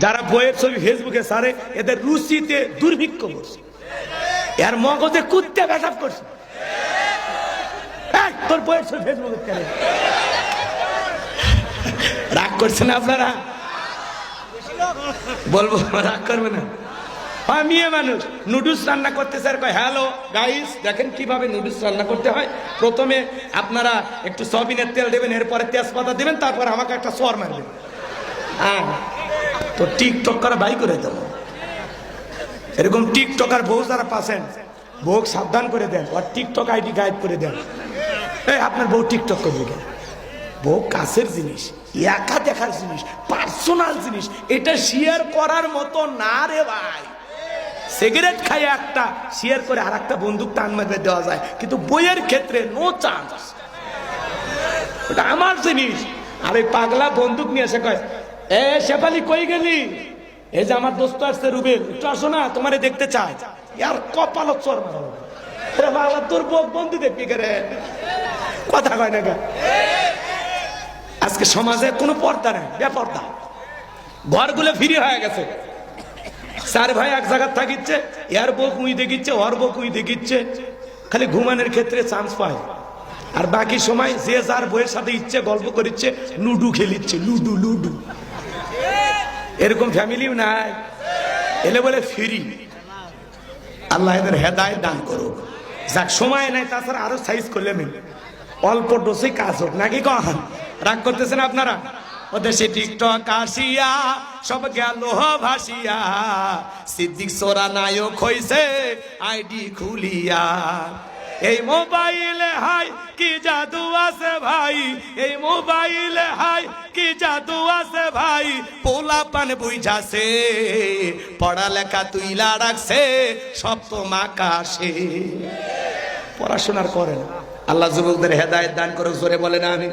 যারা বইয়ের ছবি ফেসবুকে ছাড়ে এদের রুচিতে দুর্ভিক্ষ করছে, এর মগজে কুত্তে পেশাব করছে। তোর বইয়ের ছবি ফেসবুকে কেন রাগ করছে না আপনারা? বলবো রাগ করবে না? মেয়ে মানুষ নুডলস রান্না করতে স্যার কয় হ্যালো গাইস দেখেন কিভাবে নুডলস রান্না করতে হয়। প্রথমে আপনারা একটু সয়াবিনের তেল দেবেন, এরপরে তেজপাতা দিবেন, তারপর আমাকে একটা সর মারবেন। হ্যাঁ, তো টিকটক করা বাই করে দেবো। এরকম টিকটকার বউ যারা পাচ্ছেন, বউ সাবধান করে দেন, আর টিকটক আইডি গায়েব করে দেন। এই আপনার বউ টিকটক করবে কেন? বউ কাছের জিনিস, একা দেখার জিনিস, পার্সোনাল জিনিস, এটা শেয়ার করার মতো না রে ভাই। সিগারেট খাই একটা শেয়ার করে আর একটা বন্দুক টান মারবে দেওয়া যায়, কিন্তু বইয়ের ক্ষেত্রে নো চান্স। ওটা আমার জিনিস। আর ওই পাগলা বন্দুক নিয়ে এসে কয় এ শেফালি কই গেলি? এই যে আমার দোস্ত আসছে রুবেল, একটু আসো না, তোমারে দেখতে চাই। আর কপালত চর মারো, তোর বন্ধু দেখবি করে কথা কয় না। আজকে সমাজে কোনো পর্দা নেই, বেপর্দা। ঘরগুলো ফ্রি হয়ে গেছে। চার ভাই এক জায়গায় থাকিচ্ছে, এর বউ কুই দেখিচ্ছে, ওর বউ কুই দেখিচ্ছে, খালি ঘুমানোর ক্ষেত্রে চান্স পায়। আর বাকি সময় যে যার বইয়ের সাথে ইচ্ছে গল্প করিচ্ছে, লুডু খেলিচ্ছে, লুডু লুডু। এরকম ফ্যামিলিও নাই, এলে বলে ফ্রি। আল্লাহ এদের হেদায়েত দান করুক। যাক, সময় নাই, তাছাড়া আরো সাইজ করলে মেন অল্প ডোসে কাজ হোক নাকি? কখন রাগ করতেছেন আপনারা? ওদের সে টিকটক আসিয়া সব গেল ভাসিয়া, সিদ্দিক সোরা নায়ক হইছে আইডি খুলিয়া। এই মোবাইলে হাই কি জাদু আছে ভাই, এই মোবাইলে হাই কি জাদু আছে ভাই। পোলা পান বুঝাছে, পড়ালেখা তুইলা রাখছে সপ্তম আকাশে। পড়াশোনার করে না। আল্লাহ যুবকদের হেদায়েত দান করুক, জোরে বলেন আমিন।